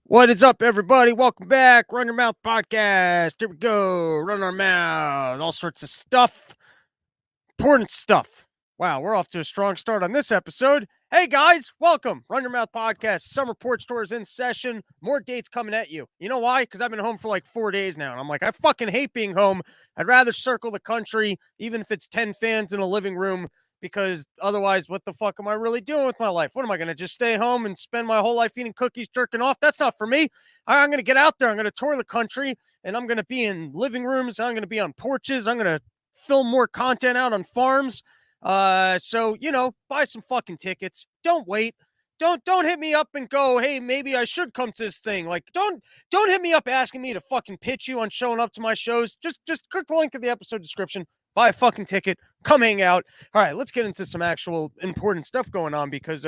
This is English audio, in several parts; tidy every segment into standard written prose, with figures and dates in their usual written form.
What is up, everybody? Welcome back. Run Your Mouth Podcast. Here we go. Run our mouth. All sorts of stuff. Important stuff. Wow, we're off to a strong start on this episode. Hey, guys, welcome. Run Your Mouth Podcast. Summer Port Tour is in session. More dates coming at you. You know why? Because I've been home for like 4 days now. And I'm like, I fucking hate being home. I'd rather circle the country, even if it's 10 fans in a living room, because otherwise, what the fuck am I really doing with my life? What am I going to just stay home and spend my whole life eating cookies, jerking off? That's not for me. I'm going to get out there. I'm going to tour the country, and I'm going to be in living rooms. I'm going to be on porches. I'm going to film more content out on farms. So buy some fucking tickets. Don't wait. Don't hit me up and go, hey, maybe I should come to this thing. Like, don't hit me up asking me to fucking pitch you on showing up to my shows. Just click the link in the episode description. Buy a fucking ticket. Come hang out. All right, let's get into some actual important stuff going on because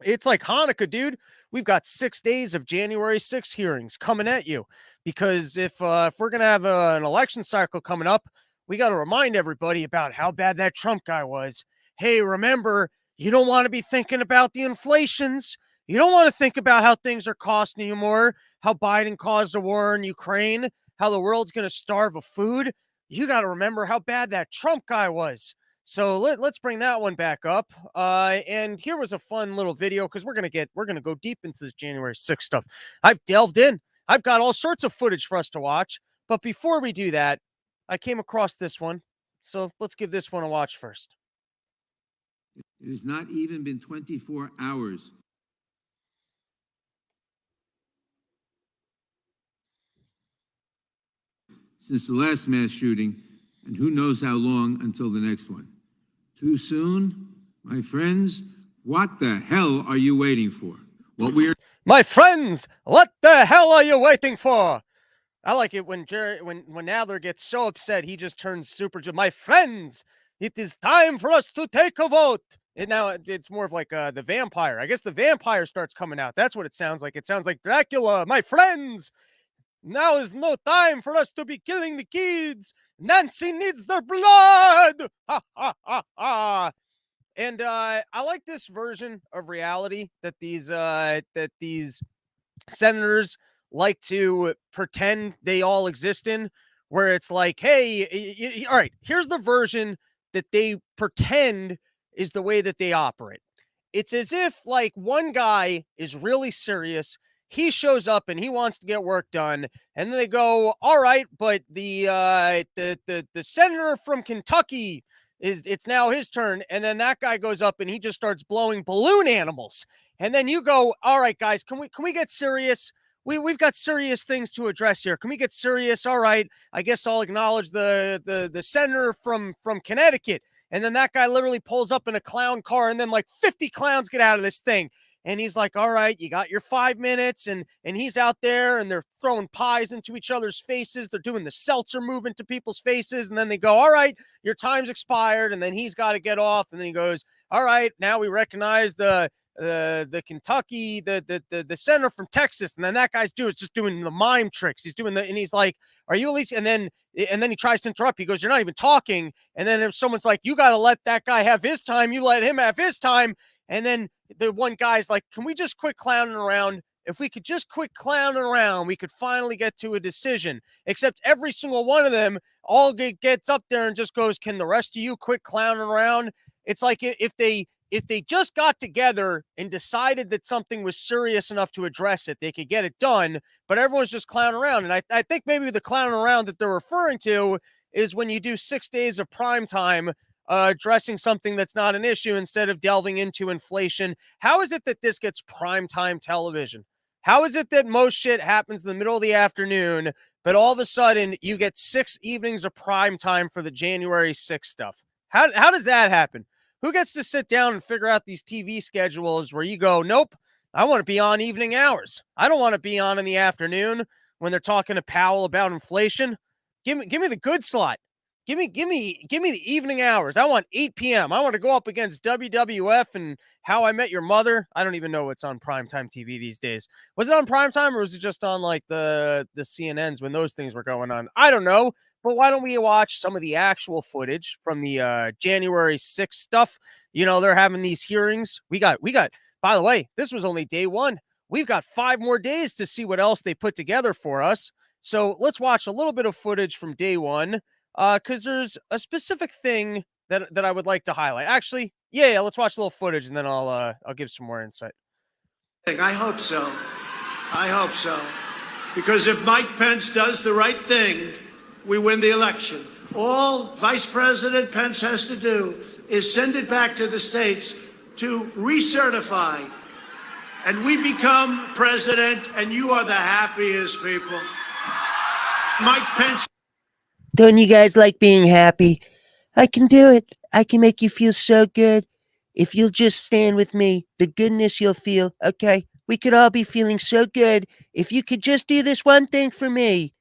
it's like Hanukkah, dude. We've got 6 days of January 6th hearings coming at you because if we're gonna have an election cycle coming up, we got to remind everybody about how bad that Trump guy was. Hey, remember, you don't want to be thinking about the inflations. You don't want to think about how things are costing you more, how Biden caused a war in Ukraine, how the world's going to starve of food. You got to remember how bad that Trump guy was. So let's bring that one back up. And here was a fun little video because we're gonna go deep into this January 6th stuff. I've delved in. I've got all sorts of footage for us to watch. But before we do that, I came across this one. So let's give this one a watch first. It has not even been 24 hours since the last mass shooting, and who knows how long until the next one. Too soon? My friends, what the hell are you waiting for? My friends, what the hell are you waiting for? I like it when when Adler gets so upset, he just turns super. My friends, it is time for us to take a vote. It's more of like the vampire. I guess the vampire starts coming out. That's what it sounds like. It sounds like Dracula. My friends, now is no time for us to be killing the kids. Nancy needs their blood. Ha ha ha ha. And I like this version of reality that these senators like to pretend they all exist in, where it's like, hey, all right, here's the version that they pretend is the way that they operate. It's as if like one guy is really serious. He shows up and he wants to get work done, and then they go, "All right, but the senator from Kentucky it's now his turn," and then that guy goes up and he just starts blowing balloon animals, and then you go, "All right, guys, can we get serious? We've got serious things to address here. Can we get serious? All right, I guess I'll acknowledge the senator from Connecticut." And then that guy literally pulls up in a clown car, and then like 50 clowns get out of this thing. And he's like, all right, you got your 5 minutes. And he's out there and they're throwing pies into each other's faces. They're doing the seltzer move into people's faces. And then they go, all right, your time's expired. And then he's got to get off. And then he goes, all right, now we recognize the Kentucky, the senator from Texas. And then that guy's just doing the mime tricks. And he's like, are you at least? And then he tries to interrupt. He goes, you're not even talking. And then if someone's like, you got to let that guy have his time, you let him have his time. And then the one guy's like, can we just quit clowning around? If we could just quit clowning around, we could finally get to a decision. Except every single one of them all gets up there and just goes, can the rest of you quit clowning around? It's like if they just got together and decided that something was serious enough to address it, they could get it done, but everyone's just clowning around. And I think maybe the clowning around that they're referring to is when you do 6 days of prime time addressing something that's not an issue instead of delving into inflation. How is it that this gets primetime television? How is it that most shit happens in the middle of the afternoon, but all of a sudden you get 6 evenings of prime time for the January 6th stuff? How does that happen? Who gets to sit down and figure out these TV schedules where you go, nope, I want to be on evening hours. I don't want to be on in the afternoon when they're talking to Powell about inflation. Give me the good slot. Give me the evening hours. I want 8 p.m. I want to go up against WWF and How I Met Your Mother. I don't even know what's on primetime TV these days. Was it on primetime or was it just on like the CNNs when those things were going on? I don't know. But why don't we watch some of the actual footage from the January 6th stuff? You know, they're having these hearings. We got, by the way, this was only day one. we've got 5 more days to see what else they put together for us. So let's watch a little bit of footage from day one, because there's a specific thing that I would like to highlight. Actually, yeah, let's watch a little footage and then I'll give some more insight. I hope so. I hope so. Because if Mike Pence does the right thing, we win the election. All Vice President Pence has to do is send it back to the states to recertify. And we become president, and you are the happiest people. Mike Pence. Don't you guys like being happy? I can do it. I can make you feel so good. If you'll just stand with me, the goodness you'll feel, okay? We could all be feeling so good. If you could just do this one thing for me,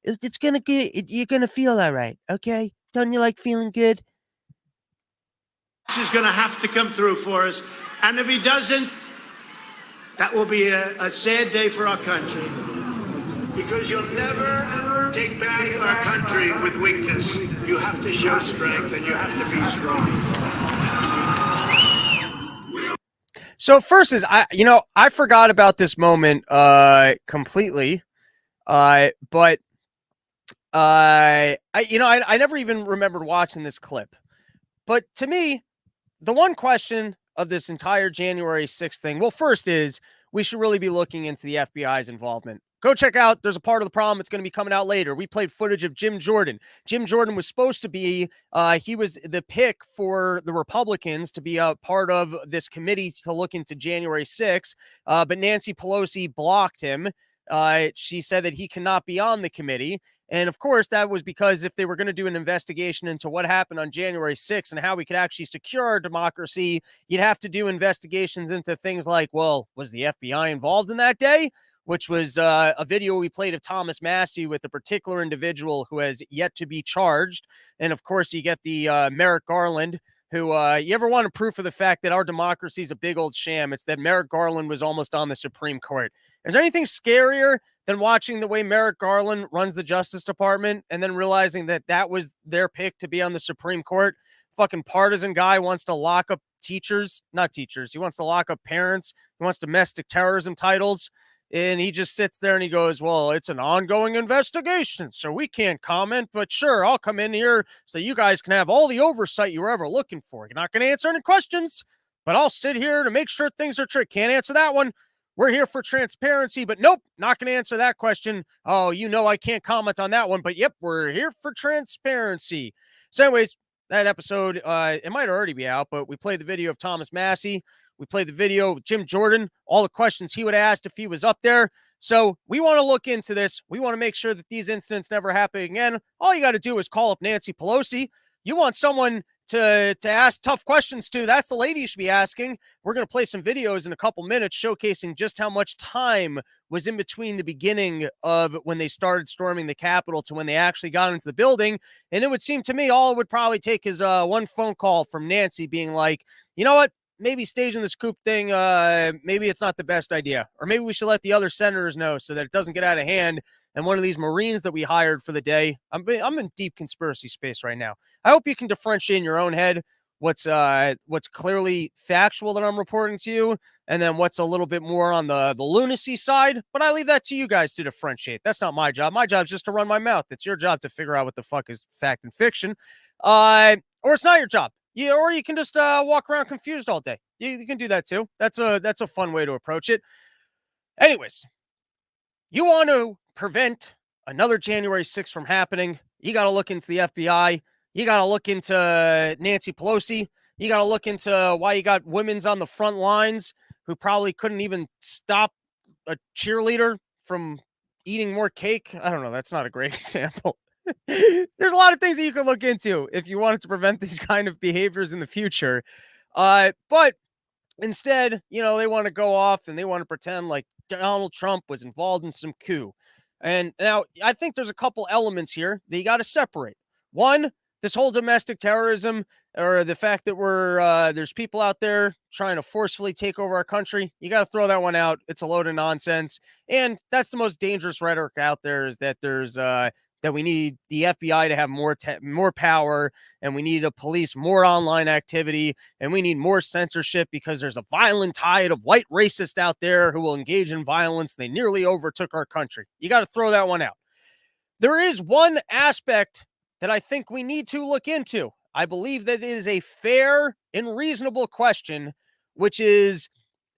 it's gonna get, you're gonna feel all right, okay? Don't you like feeling good? Is going to have to come through for us. And if he doesn't, that will be a sad day for our country. Because you'll never take back our country with weakness. You have to show strength and you have to be strong. So first is I forgot about this moment completely. But I never even remembered watching this clip. But to me, the one question of this entire January 6th thing, well, first is we should really be looking into the FBI's involvement. Go check out, there's a part of the problem that's going to be coming out later. We played footage of Jim Jordan. Jim Jordan was supposed to be, he was the pick for the Republicans to be a part of this committee to look into January 6th, but Nancy Pelosi blocked him. She said that he cannot be on the committee. And of course, that was because if they were going to do an investigation into what happened on January 6th and how we could actually secure our democracy, you'd have to do investigations into things like, well, was the FBI involved in that day? Which was a video we played of Thomas Massey with a particular individual who has yet to be charged. And of course, you get the Merrick Garland, who you ever want a proof of the fact that our democracy is a big old sham? It's that Merrick Garland was almost on the Supreme Court. Is there anything scarier than watching the way Merrick Garland runs the Justice Department and then realizing that that was their pick to be on the Supreme Court? Fucking partisan guy wants to lock up not teachers. He wants to lock up parents. He wants domestic terrorism titles. And he just sits there and he goes, well, it's an ongoing investigation, so we can't comment, but sure, I'll come in here so you guys can have all the oversight you were ever looking for. You're not going to answer any questions, but I'll sit here to make sure things are true. Can't answer that one. We're here for transparency, but nope, not going to answer that question. Oh, I can't comment on that one, but yep, we're here for transparency. So anyways, that episode, it might already be out, but we played the video of Thomas Massey. We played the video with Jim Jordan, all the questions he would have asked if he was up there. So we want to look into this. We want to make sure that these incidents never happen again. All you got to do is call up Nancy Pelosi. You want someone to ask tough questions to, that's the lady you should be asking. We're going to play some videos in a couple minutes showcasing just how much time was in between the beginning of when they started storming the Capitol to when they actually got into the building. And it would seem to me all it would probably take is one phone call from Nancy being like, you know what? Maybe staging this coup thing, maybe it's not the best idea. Or maybe we should let the other senators know so that it doesn't get out of hand. And one of these Marines that we hired for the day, I'm in deep conspiracy space right now. I hope you can differentiate in your own head what's clearly factual that I'm reporting to you, and then what's a little bit more on the lunacy side. But I leave that to you guys to differentiate. That's not my job. My job is just to run my mouth. It's your job to figure out what the fuck is fact and fiction. Or it's not your job. Yeah, or you can just walk around confused all day. You can do that too. That's a fun way to approach it. Anyways, you want to prevent another January 6th from happening, you got to look into the FBI. You got to look into Nancy Pelosi. You got to look into why you got women's on the front lines who probably couldn't even stop a cheerleader from eating more cake. I don't know. That's not a great example. There's a lot of things that you could look into if you wanted to prevent these kind of behaviors in the future. But instead, they want to go off and they want to pretend like Donald Trump was involved in some coup. And now I think there's a couple elements here that you got to separate. One, this whole domestic terrorism, or the fact that there's people out there trying to forcefully take over our country. You got to throw that one out. It's a load of nonsense. And that's the most dangerous rhetoric out there, is that there's that that we need the FBI to have more power, and we need to police more online activity, and we need more censorship because there's a violent tide of white racists out there who will engage in violence. They nearly overtook our country. You got to throw that one out. There is one aspect that I think we need to look into. I believe that it is a fair and reasonable question, which is,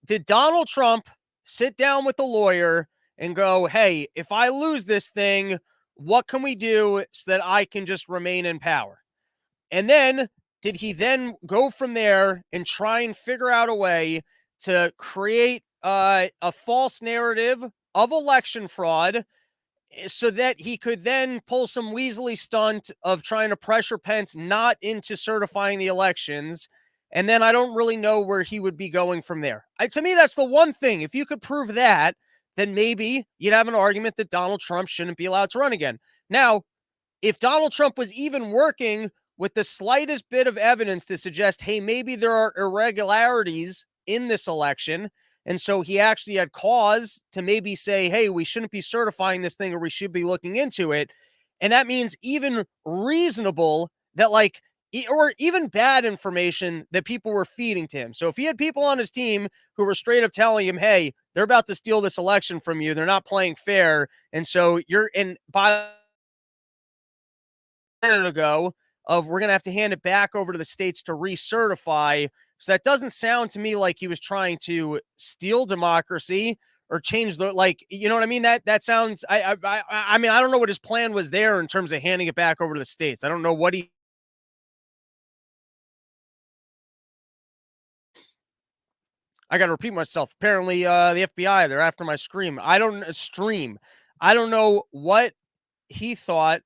did Donald Trump sit down with the lawyer and go, hey, if I lose this thing, what can we do so that I can just remain in power? And then did he then go from there and try and figure out a way to create a false narrative of election fraud so that he could then pull some Weasley stunt of trying to pressure Pence not into certifying the elections? And then I don't really know where he would be going from there. To me, that's the one thing. If you could prove that, then maybe you'd have an argument that Donald Trump shouldn't be allowed to run again. Now, if Donald Trump was even working with the slightest bit of evidence to suggest, hey, maybe there are irregularities in this election, and so he actually had cause to maybe say, hey, we shouldn't be certifying this thing, or we should be looking into it. And that means even reasonable that, like, or even bad information that people were feeding to him. So if he had people on his team who were straight up telling him, hey, they're about to steal this election from you, they're not playing fair, and so you're in by ago of we're going to have to hand it back over to the states to recertify. So that doesn't sound to me like he was trying to steal democracy or change the, like, you know what I mean? That sounds, I mean, I don't know what his plan was there in terms of handing it back over to the states. I don't know what he, I got to repeat myself. Apparently, the FBI, they're after my stream. I don't know what he thought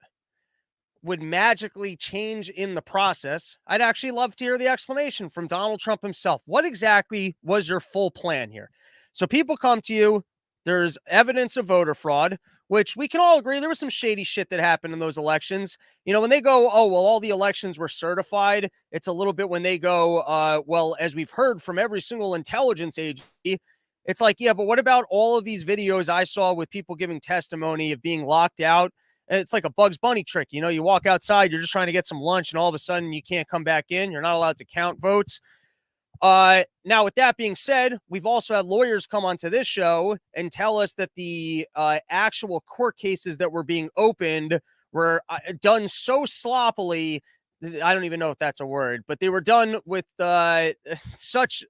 would magically change in the process. I'd actually love to hear the explanation from Donald Trump himself. What exactly was your full plan here? So people come to you, there's evidence of voter fraud, which we can all agree there was some shady shit that happened in those elections. You know, when they go, oh, well, all the elections were certified, it's a little bit when they go, well, as we've heard from every single intelligence agency, it's like, yeah, but what about all of these videos I saw with people giving testimony of being locked out? It's like a Bugs Bunny trick. You know, you walk outside, you're just trying to get some lunch, and all of a sudden you can't come back in. You're not allowed to count votes. Now, with that being said, we've also had lawyers come onto this show and tell us that the actual court cases that were being opened were done so sloppily. I don't even know if that's a word, but they were done with such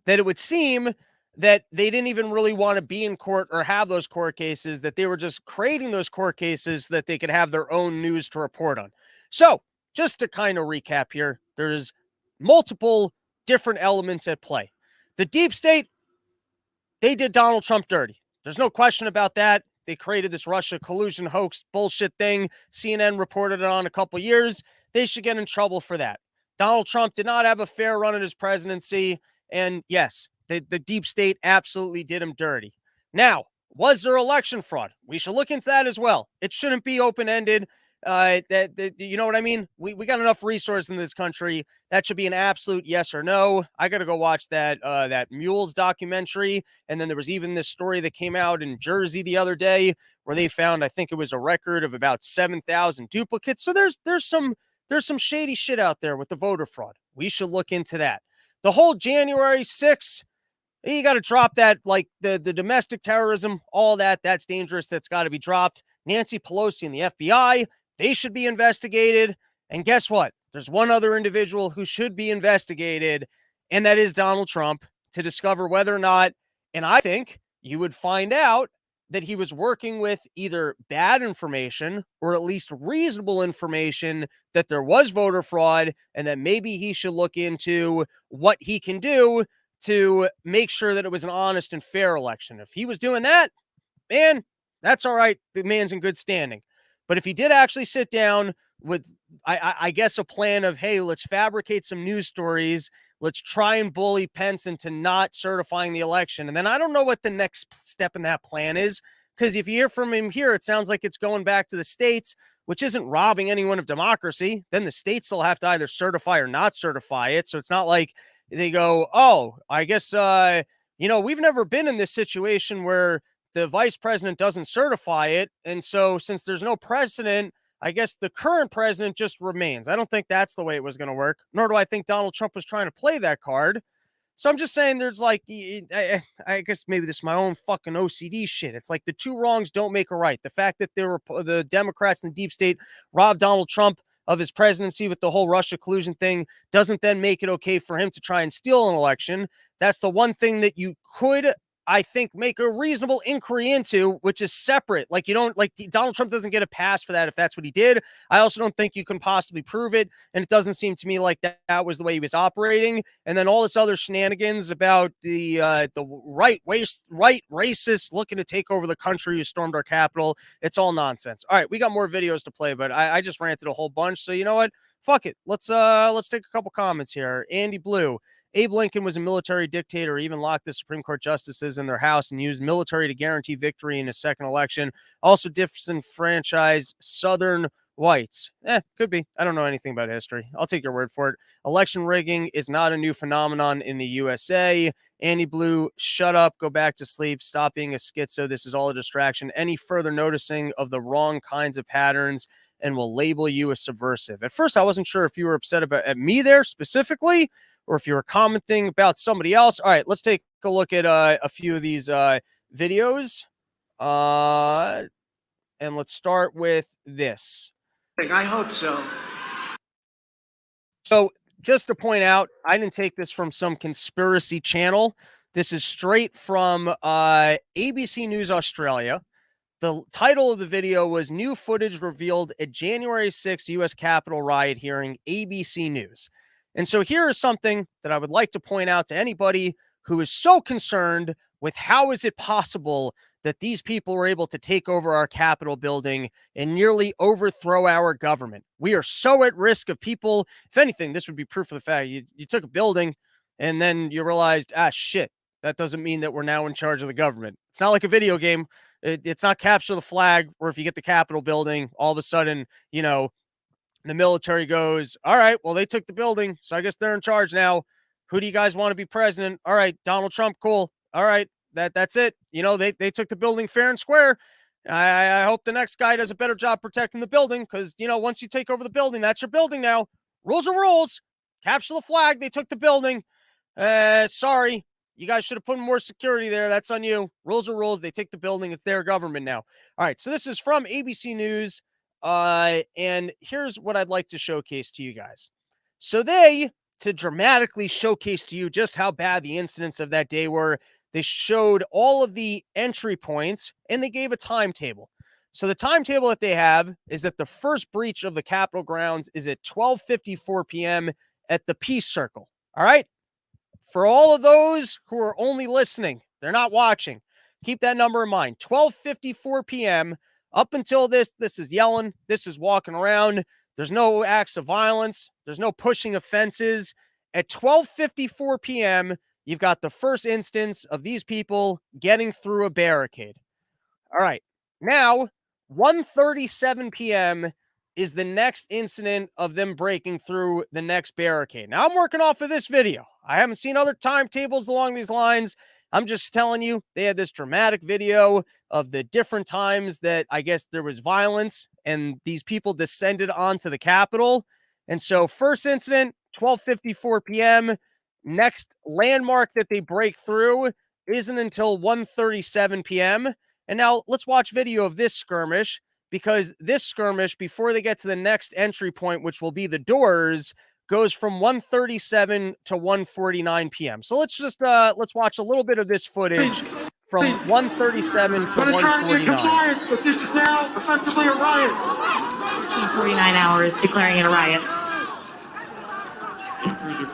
that it would seem that they didn't even really want to be in court or have those court cases, that they were just creating those court cases so that they could have their own news to report on. So just to kind of recap here, there's multiple different elements at play. The deep state, they did Donald Trump dirty. There's no question about that. They created this Russia collusion hoax bullshit thing. CNN reported it on a couple years. They should get in trouble for that. Donald Trump did not have a fair run in his presidency. And yes, the deep state absolutely did him dirty. Now, was there election fraud? We should look into that as well. It shouldn't be open-ended. You know what I mean? We got enough resources in this country. That should be an absolute yes or no. I got to go watch that Mules documentary. And then there was even this story that came out in Jersey the other day where they found, I think it was a record of about 7,000 duplicates. So there's some shady shit out there with the voter fraud. We should look into that. The whole January 6th, you got to drop that, like the domestic terrorism, all that's dangerous. That's got to be dropped. Nancy Pelosi and the FBI, they should be investigated. And guess what? There's one other individual who should be investigated, and that is Donald Trump, to discover whether or not, and I think you would find out that he was working with either bad information or at least reasonable information that there was voter fraud, and that maybe he should look into what he can do to make sure that it was an honest and fair election. If he was doing that, man, that's all right. The man's in good standing. But if he did actually sit down with, I guess, a plan of, hey, let's fabricate some news stories. Let's try and bully Pence into not certifying the election. And then I don't know what the next step in that plan is, because if you hear from him here, it sounds like it's going back to the states, which isn't robbing anyone of democracy. Then the states will have to either certify or not certify it. So it's not like they go, oh, I guess, we've never been in this situation where the vice president doesn't certify it. And so, since there's no precedent, I guess the current president just remains. I don't think that's the way it was going to work, nor do I think Donald Trump was trying to play that card. So I'm just saying there's like, I guess maybe this is my own fucking OCD shit. It's like the two wrongs don't make a right. The fact that the Democrats and the deep state robbed Donald Trump of his presidency with the whole Russia collusion thing doesn't then make it okay for him to try and steal an election. That's the one thing that you could, I think, make a reasonable inquiry into, which is separate. Like, you don't, like, Donald Trump doesn't get a pass for that if that's what he did. I also don't think you can possibly prove it. And it doesn't seem to me like that was the way he was operating. And then all this other shenanigans about the right racist looking to take over the country who stormed our Capitol. It's all nonsense. All right, we got more videos to play, but I just ranted a whole bunch. So you know what? Fuck it. Let's take a couple comments here. Andy Blue. Abe Lincoln was a military dictator, even locked the Supreme Court justices in their house and used military to guarantee victory in his second election. Also disenfranchised Southern whites. Could be. I don't know anything about history. I'll take your word for it. Election rigging is not a new phenomenon in the USA. Andy Blue, shut up, go back to sleep, stop being a schizo. This is all a distraction. Any further noticing of the wrong kinds of patterns and will label you a subversive. At first, I wasn't sure if you were upset at me there specifically, or if you were commenting about somebody else. All right, let's take a look at a few of these videos. And let's start with this. I hope so. So just to point out, I didn't take this from some conspiracy channel. This is straight from ABC News Australia. The title of the video was New Footage Revealed at January 6th U.S. Capitol Riot Hearing, ABC News. And so here is something that I would like to point out to anybody who is so concerned with how is it possible that these people were able to take over our Capitol building and nearly overthrow our government. We are so at risk of people. If anything, this would be proof of the fact you took a building and then you realized, shit, that doesn't mean that we're now in charge of the government. It's not like a video game. It's not capture the flag where if you get the Capitol building, all of a sudden, the military goes, all right, well, they took the building, so I guess they're in charge now. Who do you guys want to be president? All right, Donald Trump, cool. All right, that's it. They took the building fair and square. I hope the next guy does a better job protecting the building because, once you take over the building, that's your building now. Rules are rules. Capture the flag. They took the building. Sorry. You guys should have put more security there. That's on you. Rules are rules. They take the building. It's their government now. All right, so this is from ABC News. And here's what I'd like to showcase to you guys. So to dramatically showcase to you just how bad the incidents of that day were, they showed all of the entry points and they gave a timetable. So the timetable that they have is that the first breach of the Capitol grounds is at 12:54 p.m. at the Peace Circle. All right. For all of those who are only listening, they're not watching. Keep that number in mind. 12:54 p.m. Up until this is yelling. This is walking around. There's no acts of violence. There's no pushing of fences. At 12:54 p.m., you've got the first instance of these people getting through a barricade. All right. Now, 1:37 p.m. is the next incident of them breaking through the next barricade. Now, I'm working off of this video. I haven't seen other timetables along these lines. I'm just telling you, they had this dramatic video of the different times that I guess there was violence and these people descended onto the Capitol. And so first incident, 12:54 p.m. Next landmark that they break through isn't until 1:37 p.m. And now let's watch video of this skirmish, because this skirmish, before they get to the next entry point, which will be the doors, goes from 1:37 to 1:49 p.m. So let's just let's watch a little bit of this footage from 1:37 to 1:49. But this is now effectively a riot. 49 hours declaring it a riot.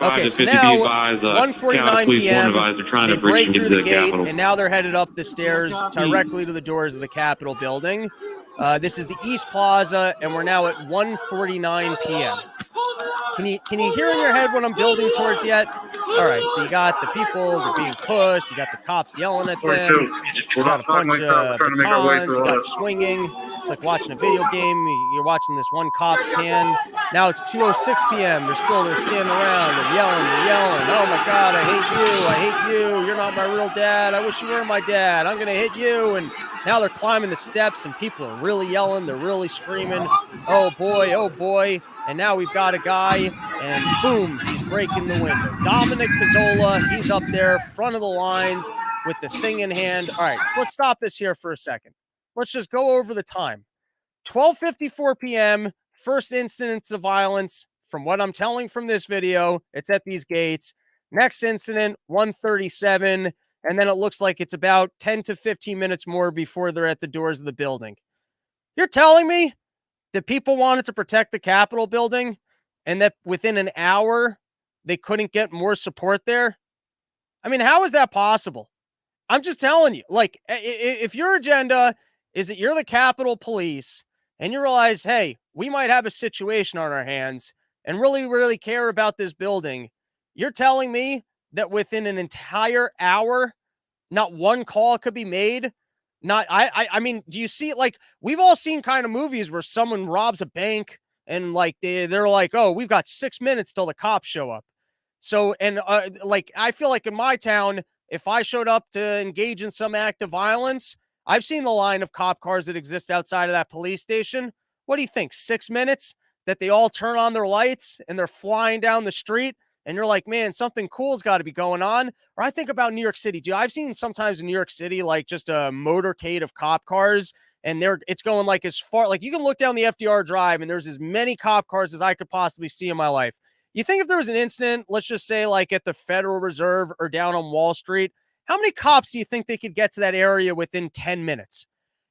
Okay, so now 1:49 p.m. They break through the gate, and now they're headed up the stairs directly to the doors of the Capitol building. This is the East Plaza, and we're now at 1:49 p.m. Can you hear in your head what I'm building towards yet? All right, so you got the people, they're being pushed, you got the cops yelling at them, you got a bunch of batons, you got swinging. It's like watching a video game. You're watching this one cop can Now it's 2:06 p.m. They're standing around and yelling. Oh my God, I hate you. You're not my real dad. I wish you were my dad. I'm going to hit you. And now they're climbing the steps and people are really yelling. They're really screaming. Oh boy, oh boy. And now we've got a guy and boom, he's breaking the window. Dominic Pizzola, he's up there, front of the lines with the thing in hand. All right, so let's stop this here for a second. Let's just go over the time. 12:54 p.m., first incidents of violence. From what I'm telling from this video, it's at these gates. Next incident, 1:37, and then it looks like it's about 10 to 15 minutes more before they're at the doors of the building. You're telling me that people wanted to protect the Capitol building and that within an hour they couldn't get more support there? I mean, how is that possible? I'm just telling you, like, if your agenda is that you're the Capitol Police and you realize, hey, we might have a situation on our hands and really care about this building, you're telling me that within an entire hour, not one call could be made? I mean, do you see it? Like, we've all seen kind of movies where someone robs a bank and like they're like, oh, we've got 6 minutes till the cops show up. So, and like, I feel like in my town, if I showed up to engage in some act of violence, I've seen the line of cop cars that exist outside of that police station. What do you think? 6 minutes that they all turn on their lights and they're flying down the street. And you're like, man, something cool's got to be going on. Or I think about New York City, dude. I've seen sometimes in New York City, like just a motorcade of cop cars. And it's going like as far, like you can look down the FDR Drive and there's as many cop cars as I could possibly see in my life. You think if there was an incident, let's just say like at the Federal Reserve or down on Wall Street, how many cops do you think they could get to that area within 10 minutes?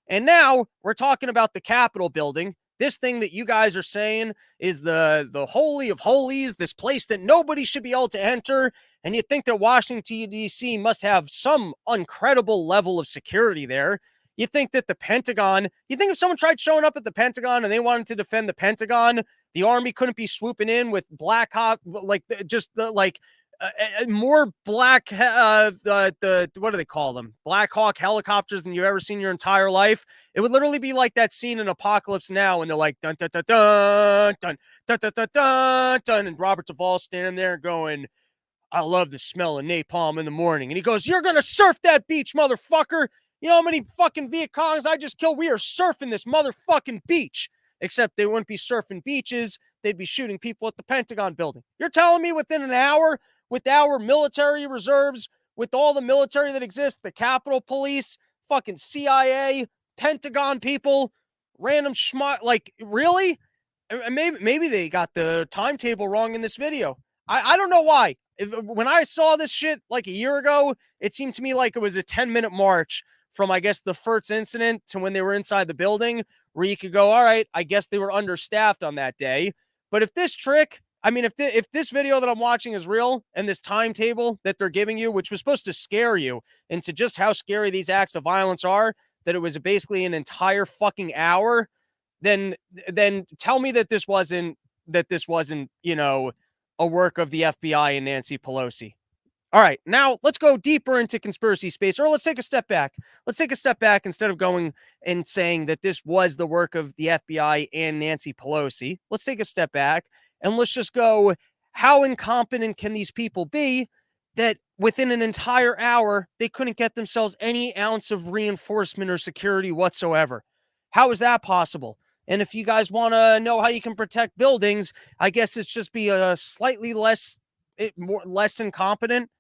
And now we're talking about the Capitol building. This thing that you guys are saying is the holy of holies, this place that nobody should be able to enter. And you think that Washington, D.C. must have some incredible level of security there. You think that the Pentagon, you think if someone tried showing up at the Pentagon and they wanted to defend the Pentagon, the Army couldn't be swooping in with Black Hawk, like just the like more black, the what do they call them? Black Hawk helicopters than you've ever seen in your entire life. It would literally be like that scene in Apocalypse Now when they're like dun dun dun dun dun dun dun dun dun, dun and Robert Duvall standing there going, I love the smell of napalm in the morning. And he goes, you're going to surf that beach, motherfucker. You know how many fucking Viet Congs I just killed? We are surfing this motherfucking beach. Except they wouldn't be surfing beaches. They'd be shooting people at the Pentagon building. You're telling me within an hour, with our military reserves, with all the military that exists, the Capitol Police, fucking CIA, Pentagon people, random schmuck, like, really? Maybe they got the timetable wrong in this video. I don't know why. When I saw this shit like a year ago, it seemed to me like it was a 10-minute march from, I guess, the first incident to when they were inside the building, where you could go, all right, I guess they were understaffed on that day. But if this trick, I mean, if this video that I'm watching is real and this timetable that they're giving you, which was supposed to scare you into just how scary these acts of violence are, that it was basically an entire fucking hour, then tell me that this wasn't, you know, a work of the FBI and Nancy Pelosi. All right, now let's go deeper into conspiracy space, or let's take a step back. Let's take a step back instead of going and saying that this was the work of the FBI and Nancy Pelosi. Let's take a step back and let's just go, how incompetent can these people be that within an entire hour, they couldn't get themselves any ounce of reinforcement or security whatsoever? How is that possible? And if you guys want to know how you can protect buildings, I guess it's just be a slightly less incompetent,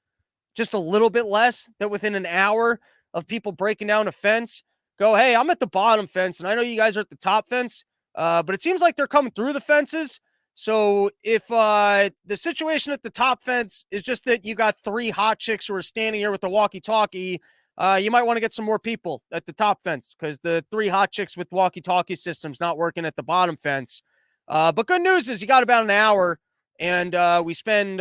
just a little bit less, that within an hour of people breaking down a fence, go, hey, I'm at the bottom fence, and I know you guys are at the top fence, but it seems like they're coming through the fences. So if the situation at the top fence is just that you got 3 hot chicks who are standing here with the walkie-talkie, you might want to get some more people at the top fence, because the 3 hot chicks with walkie-talkie systems not working at the bottom fence. But good news is you got about an hour, and we spend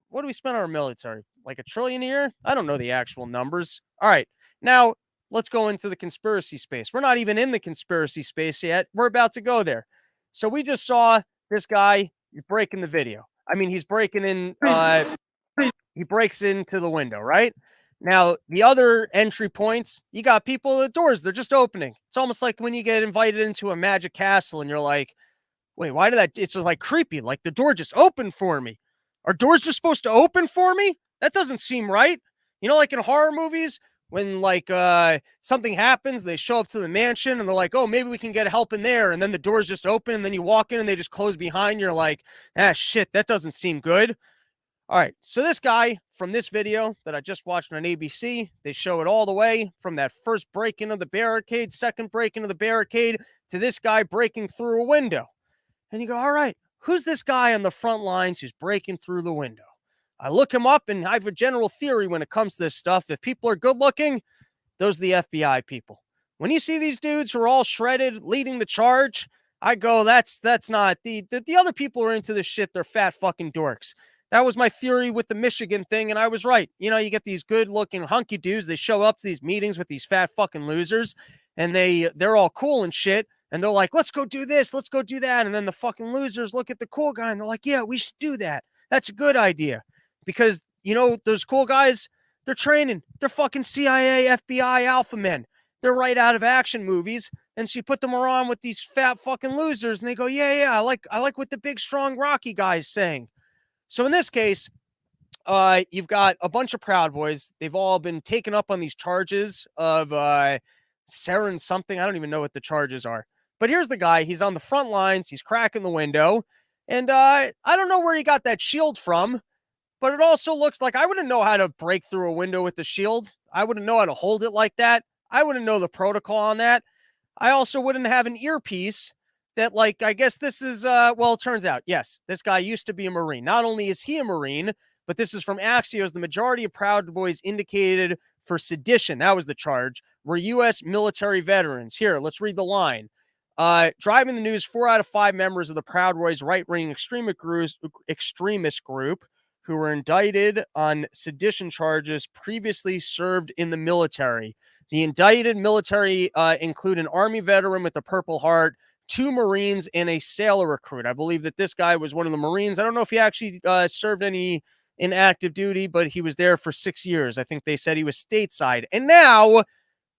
what do we spend on our military? Like $1 trillion a year? I don't know the actual numbers. All right, now let's go into the conspiracy space. We're not even in the conspiracy space yet. We're about to go there. So we just saw this guy breaking the video. I mean, he's breaking in. He breaks into the window, right? Now, the other entry points, you got people at the doors. They're just opening. It's almost like when you get invited into a magic castle and you're like, Wait, why did that? It's just like creepy. Like the door just opened for me. Are doors just supposed to open for me? That doesn't seem right. You know, like in horror movies, when like something happens, they show up to the mansion and they're like, oh, maybe we can get help in there. And then the doors just open and then you walk in and they just close behind you. You're like, ah, shit, that doesn't seem good. All right, so this guy from this video that I just watched on ABC, they show it all the way from that first break into the barricade, second break into the barricade, to this guy breaking through a window. And you go, all right, who's this guy on the front lines who's breaking through the window? I look him up and I have a general theory when it comes to this stuff. If people are good looking, those are the FBI people. When you see these dudes who are all shredded leading the charge, I go, that's not the other people who are into this shit. They're fat fucking dorks. That was my theory with the Michigan thing, and I was right. You know, you get these good-looking hunky dudes. They show up to these meetings with these fat fucking losers, and they're all cool and shit. And they're like, let's go do this, let's go do that. And then the fucking losers look at the cool guy and they're like, yeah, we should do that. That's a good idea. Because, you know, those cool guys, they're training. They're fucking CIA, FBI alpha men. They're right out of action movies. And so you put them around with these fat fucking losers and they go, yeah, I like what the big, strong, Rocky guy is saying. So in this case, you've got a bunch of Proud Boys. They've all been taken up on these charges of sarin something. I don't even know what the charges are. But here's the guy. He's on the front lines. He's cracking the window. And I don't know where he got that shield from, but it also looks like I wouldn't know how to break through a window with the shield. I wouldn't know how to hold it like that. I wouldn't know the protocol on that. I also wouldn't have an earpiece that, like, I guess this is, well, it turns out, yes, this guy used to be a Marine. Not only is he a Marine, but this is from Axios. The majority of Proud Boys indicated for sedition, that was the charge, were U.S. military veterans. Here, let's read the line. Driving the news, 4 out of 5 members of the Proud Boys right-wing extremist group who were indicted on sedition charges previously served in the military. The indicted military include an Army veteran with a Purple Heart, 2 Marines, and a sailor recruit. I believe that this guy was one of the Marines. I don't know if he actually served any in active duty, but he was there for 6 years. I think they said he was stateside. And now,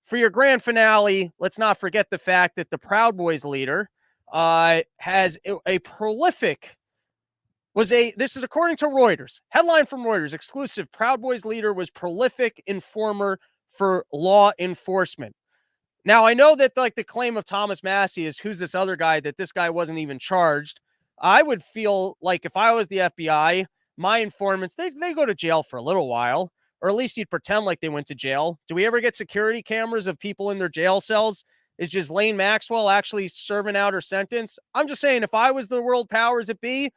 for your grand finale, let's not forget the fact that the Proud Boys leader has a prolific, this is according to Reuters, headline from Reuters, exclusive, Proud Boys leader was prolific informer for law enforcement. Now, I know that like the claim of Thomas Massey is who's this other guy, that this guy wasn't even charged. I would feel like if I was the FBI, my informants, they go to jail for a little while, or at least you'd pretend like they went to jail. Do we ever get security cameras of people in their jail cells? Is Ghislaine Maxwell actually serving out her sentence? I'm just saying, if I was the world powers that be,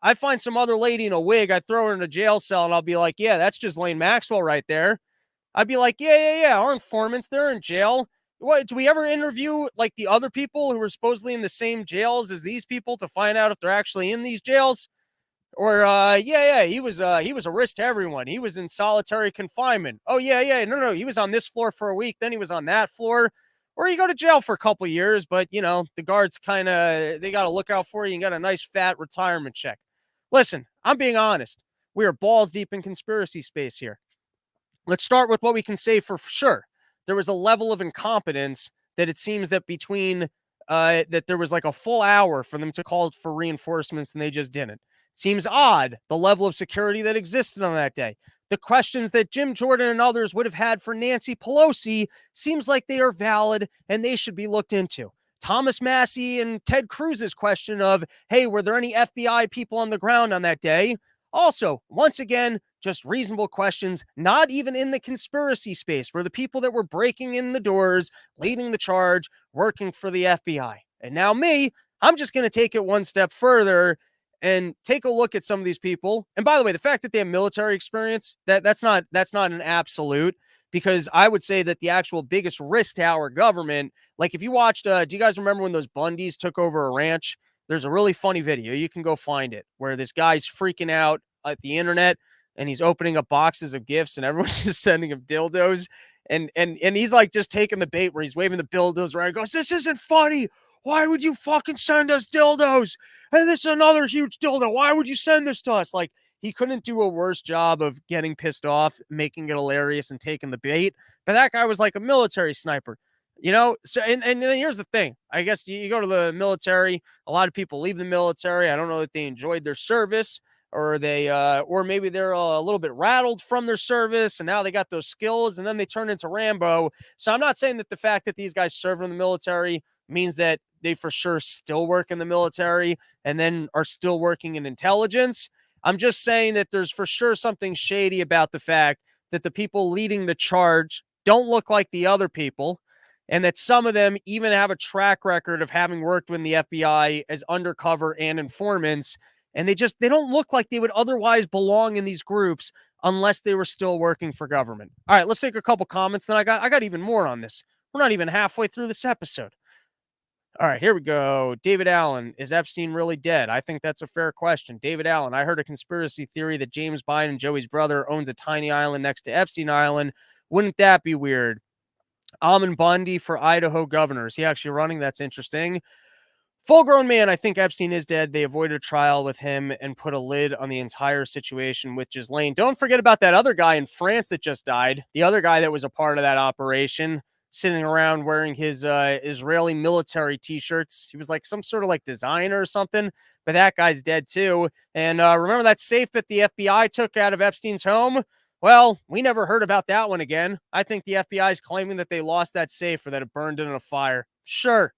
I'd find some other lady in a wig, I'd throw her in a jail cell, and I'll be like, yeah, that's Ghislaine Maxwell right there. I'd be like, yeah, our informants, they're in jail. What, do we ever interview like the other people who were supposedly in the same jails as these people to find out if they're actually in these jails? Or he was a risk to everyone. He was in solitary confinement. Oh no, he was on this floor for a week, then he was on that floor. Or you go to jail for a couple years, but you know, the guards kind of, they got to look out for you and got a nice fat retirement check. Listen, I'm being honest. We are balls deep in conspiracy space here. Let's start with what we can say for sure. There was a level of incompetence that it seems that between that there was like a full hour for them to call for reinforcements and they just didn't. Seems odd, the level of security that existed on that day. The questions that Jim Jordan and others would have had for Nancy Pelosi seems like they are valid and they should be looked into. Thomas Massey and Ted Cruz's question of, hey, were there any FBI people on the ground on that day? Also, once again, just reasonable questions, not even in the conspiracy space, where the people that were breaking in the doors, leading the charge, working for the FBI. And now me, I'm just going to take it one step further and take a look at some of these people. And by the way, the fact that they have military experience, that's not an absolute, because I would say that the actual biggest risk to our government, like if you watched, do you guys remember when those Bundys took over a ranch? There's a really funny video. You can go find it where this guy's freaking out at the internet and he's opening up boxes of gifts and everyone's just sending him dildos. And he's like just taking the bait where he's waving the dildos around. He goes, this isn't funny. Why would you fucking send us dildos? And this is another huge dildo. Why would you send this to us? Like, he couldn't do a worse job of getting pissed off, making it hilarious and taking the bait. But that guy was like a military sniper. So and then here's the thing. I guess you go to the military, a lot of people leave the military. I don't know that they enjoyed their service, or or maybe they're a little bit rattled from their service and now they got those skills and then they turn into Rambo. So I'm not saying that the fact that these guys serve in the military means that they for sure still work in the military and then are still working in intelligence. I'm just saying that there's for sure something shady about the fact that the people leading the charge don't look like the other people, and that some of them even have a track record of having worked with the FBI as undercover and informants, and they don't look like they would otherwise belong in these groups unless they were still working for government. All right, let's take a couple comments. Then I got even more on this. We're not even halfway through this episode. All right, here we go. David Allen, is Epstein really dead? I think that's a fair question. David Allen, I heard a conspiracy theory that James Biden, Joey's brother, owns a tiny island next to Epstein Island. Wouldn't that be weird? Almond Bundy for Idaho governor. Is he actually running? That's interesting. Full grown man, I think Epstein is dead. They avoided a trial with him and put a lid on the entire situation with Ghislaine. Don't forget about that other guy in France that just died. The other guy that was a part of that operation, sitting around wearing his Israeli military t-shirts. He was like some sort of like designer or something, but that guy's dead too. And remember that safe that the FBI took out of Epstein's home? Well, we never heard about that one again. I think the FBI is claiming that they lost that safe or that it burned in a fire. Sure.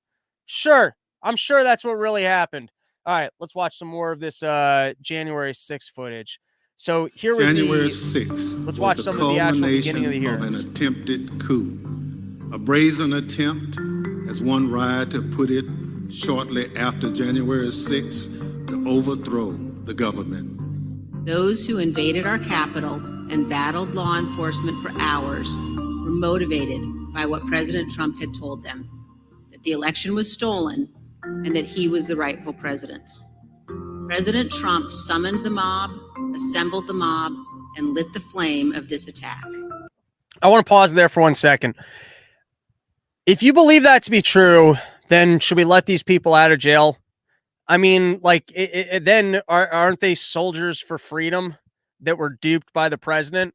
I'm sure that's what really happened. All right, let's watch some more of this January 6th footage. So here was January 6th. Let's watch some of the actual beginning of the hearings. An attempted coup, a brazen attempt, as one writer put it shortly after January 6th, to overthrow the government. Those who invaded our capital and battled law enforcement for hours were motivated by what President Trump had told them, that the election was stolen and that he was the rightful president. President Trump summoned the mob, assembled the mob, and lit the flame of this attack. I want to pause there for 1 second. If you believe that to be true, then should we let these people out of jail? I mean, like, then aren't they soldiers for freedom that were duped by the president?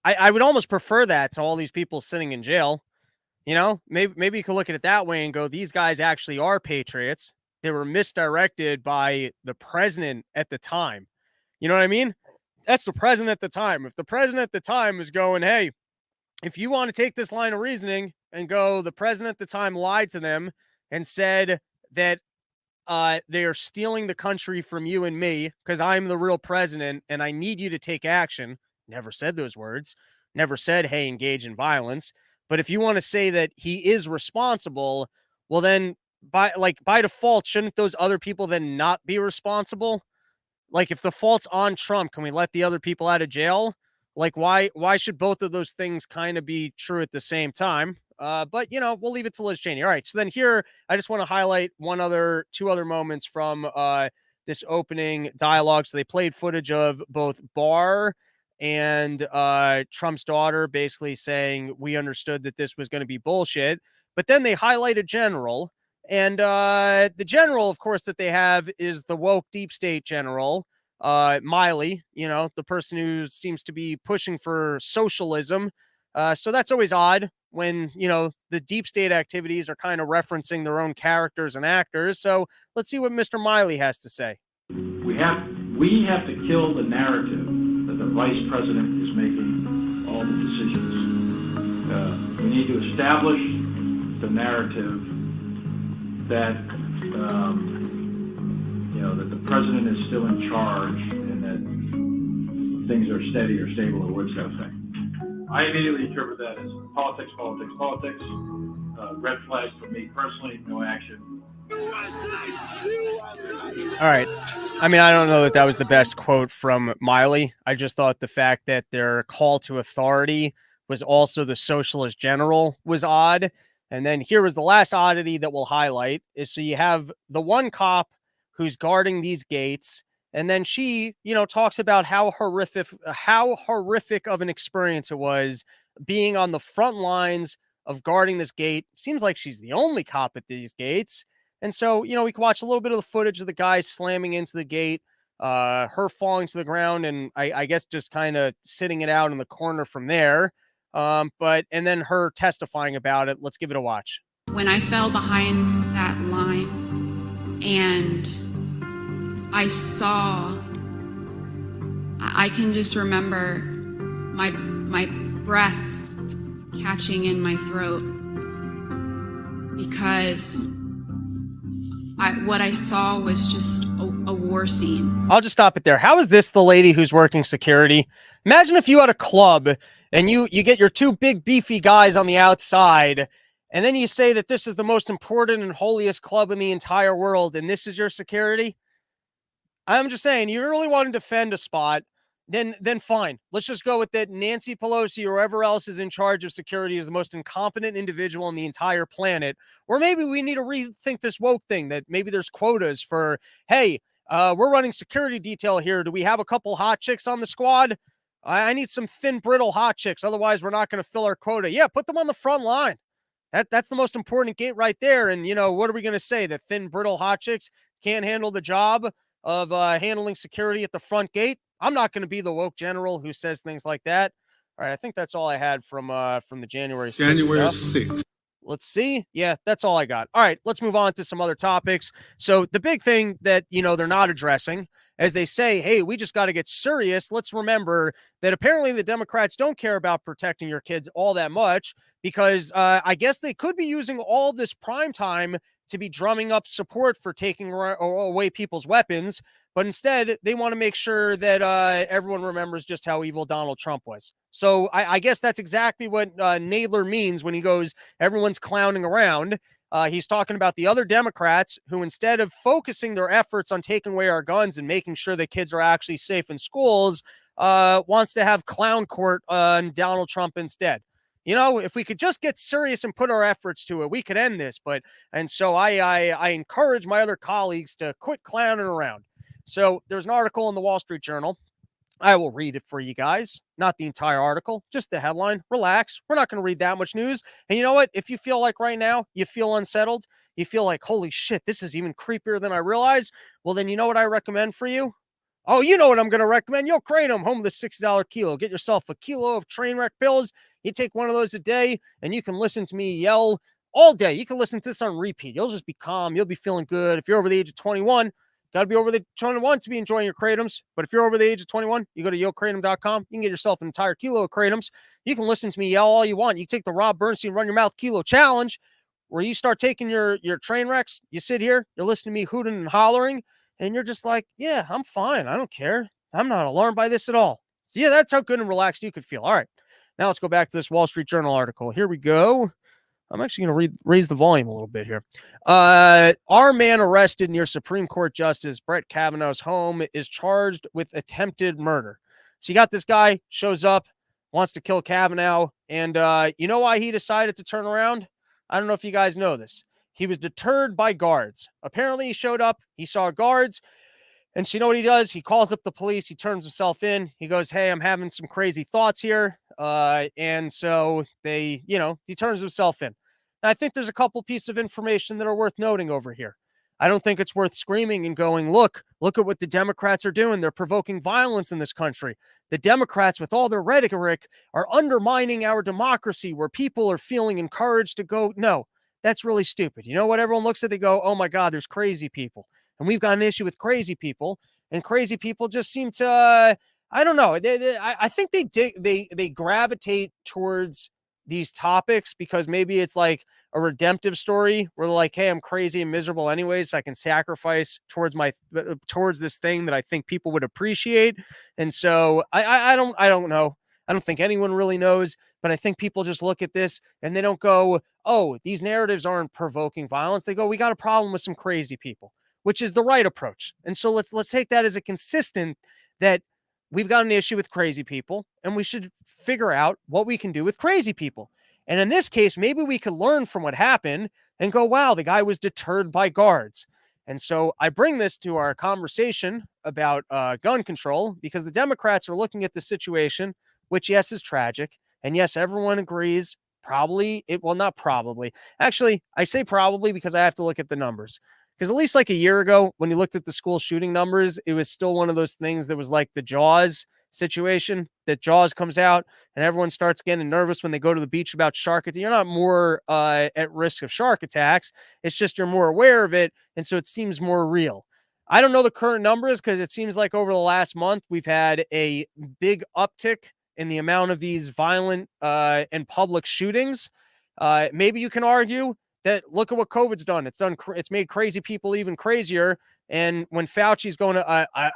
I would almost prefer that to all these people sitting in jail. Maybe you could look at it that way and go, these guys actually are patriots. They were misdirected by the president at the time. You know what I mean? That's the president at the time. If the president at the time is going, hey, if you want to take this line of reasoning and go, the president at the time lied to them and said that they are stealing the country from you and me because I'm the real president and I need you to take action. Never said those words. Never said, hey, engage in violence. But if you want to say that he is responsible, well, then by default, shouldn't those other people then not be responsible? Like, if the fault's on Trump, can we let the other people out of jail? Like, why should both of those things kind of be true at the same time? But we'll leave it to Liz Cheney. All right. So then here, I just want to highlight two other moments from this opening dialogue. So they played footage of both Barr and Trump's daughter basically saying, we understood that this was going to be bullshit. But then they highlighted General. And the general, of course, that they have is the woke deep state general, Miley, the person who seems to be pushing for socialism. So that's always odd when, the deep state activities are kind of referencing their own characters and actors. So let's see what Mr. Miley has to say. We have to kill the narrative that the vice president is making all the decisions. We need to establish the narrative that that the president is still in charge and that things are steady or stable or what's that thing. I immediately interpret that as politics. Red flag for me personally, no action. All right. I mean, I don't know that was the best quote from Miley. I just thought the fact that their call to authority was also the socialist general was odd. And then here was the last oddity that we'll highlight is so you have the one cop who's guarding these gates. And then she, talks about how horrific of an experience it was being on the front lines of guarding this gate. Seems like she's the only cop at these gates. And so, we can watch a little bit of the footage of the guy slamming into the gate, her falling to the ground, and I guess just kind of sitting it out in the corner from there. But and then her testifying about it. Let's give it a watch. When I fell behind that line and I saw, I can just remember my breath catching in my throat because what I saw was just a war scene. I'll just stop it there. How is this the lady who's working security? Imagine if you had a club and you get your two big beefy guys on the outside, and then you say that this is the most important and holiest club in the entire world, and this is your security. I'm just saying, you really want to defend a spot, then fine. Let's just go with that. Nancy Pelosi or whoever else is in charge of security is the most incompetent individual on the entire planet. Or maybe we need to rethink this woke thing, that maybe there's quotas for, hey, we're running security detail here. Do we have a couple hot chicks on the squad? I need some thin, brittle hot chicks. Otherwise, we're not going to fill our quota. Yeah, put them on the front line. That's the most important gate right there. And, what are we going to say? That thin, brittle hot chicks can't handle the job of handling security at the front gate? I'm not going to be the woke general who says things like that. All right, I think that's all I had from the January 6th January stuff. 6th. Let's see. Yeah, that's all I got. All right, let's move on to some other topics. So the big thing that, they're not addressing, as they say, hey, we just got to get serious. Let's remember that apparently the Democrats don't care about protecting your kids all that much because I guess they could be using all this prime time to be drumming up support for taking away people's weapons. But instead, they want to make sure that everyone remembers just how evil Donald Trump was. So I guess that's exactly what Nadler means when he goes, everyone's clowning around. He's talking about the other Democrats who, instead of focusing their efforts on taking away our guns and making sure that kids are actually safe in schools, wants to have clown court on Donald Trump instead. If we could just get serious and put our efforts to it, we could end this. And so I encourage my other colleagues to quit clowning around. So there's an article in the Wall Street Journal. I will read it for you guys. Not the entire article, just the headline. Relax. We're not going to read that much news. And you know what? If you feel like right now you feel unsettled, you feel like, holy shit, this is even creepier than I realized. Well, then you know what I recommend for you? Oh, you know what I'm going to recommend. Yo, Kratom, home of the $6 kilo. Get yourself a kilo of train wreck pills. You take one of those a day, and you can listen to me yell all day. You can listen to this on repeat. You'll just be calm. You'll be feeling good. If you're over the age of 21, got to be over the 21 to be enjoying your Kratoms. But if you're over the age of 21, you go to yokratom.com. You can get yourself an entire kilo of Kratoms. You can listen to me yell all you want. You take the Rob Bernstein Run Your Mouth Kilo Challenge, where you start taking your train wrecks. You sit here, you're listening to me hooting and hollering, and you're just like, yeah, I'm fine. I don't care. I'm not alarmed by this at all. So yeah, that's how good and relaxed you could feel. All right. Now let's go back to this Wall Street Journal article. Here we go. I'm actually going to raise the volume a little bit here. Our man arrested near Supreme Court Justice Brett Kavanaugh's home is charged with attempted murder. So you got this guy, shows up, wants to kill Kavanaugh, and you know why he decided to turn around? I don't know if you guys know this. He was deterred by guards. Apparently he showed up, he saw guards, and so you know what he does? He calls up the police, he turns himself in, he goes, hey, I'm having some crazy thoughts here. And so he turns himself in. And I think there's a couple pieces of information that are worth noting over here. I don't think it's worth screaming and going, look at what the Democrats are doing. They're provoking violence in this country. The Democrats, with all their rhetoric, are undermining our democracy where people are feeling encouraged to go. No, that's really stupid. You know what? Everyone looks at, they go, oh my God, there's crazy people. And we've got an issue with crazy people. And crazy people just seem to, I don't know. I think they gravitate towards these topics because maybe it's like a redemptive story where they're like, hey, I'm crazy and miserable anyways, so I can sacrifice towards this thing that I think people would appreciate. And so I don't know. I don't think anyone really knows, but I think people just look at this and they don't go, oh, these narratives aren't provoking violence. They go, we got a problem with some crazy people, which is the right approach. And so let's take that as a consistent that we've got an issue with crazy people and we should figure out what we can do with crazy people. And in this case, maybe we could learn from what happened and go, wow, the guy was deterred by guards. And so I bring this to our conversation about gun control because the Democrats are looking at the situation, which, yes, is tragic. And yes, everyone agrees. Not probably. Actually, I say probably because I have to look at the numbers. Because at least like a year ago, when you looked at the school shooting numbers, it was still one of those things that was like the Jaws situation, that Jaws comes out and everyone starts getting nervous when they go to the beach about shark attacks. You're not more at risk of shark attacks. It's just you're more aware of it. And so it seems more real. I don't know the current numbers because it seems like over the last month, we've had a big uptick in the amount of these violent and public shootings. Maybe you can argue that look at what COVID's done. It's made crazy people even crazier. And when Fauci's going to, I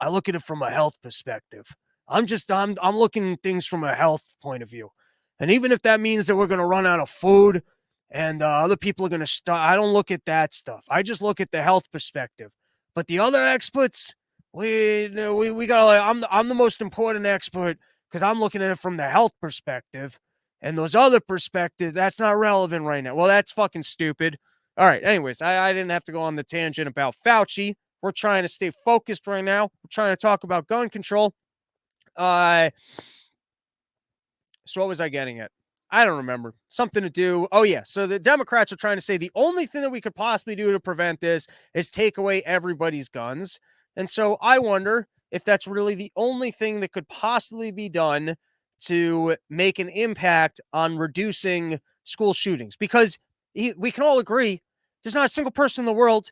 look at it from a health perspective. I'm looking at things from a health point of view. And even if that means that we're going to run out of food and other people are going to start, I don't look at that stuff. I just look at the health perspective. But the other experts, we gotta. I'm the most important expert because I'm looking at it from the health perspective. And those other perspectives, that's not relevant right now. Well, that's fucking stupid. All right. Anyways, I didn't have to go on the tangent about Fauci. We're trying to stay focused right now. We're trying to talk about gun control. So what was I getting at? I don't remember. Something to do. Oh, yeah. So the Democrats are trying to say the only thing that we could possibly do to prevent this is take away everybody's guns. And so I wonder if that's really the only thing that could possibly be done to make an impact on reducing school shootings. Because we can all agree there's not a single person in the world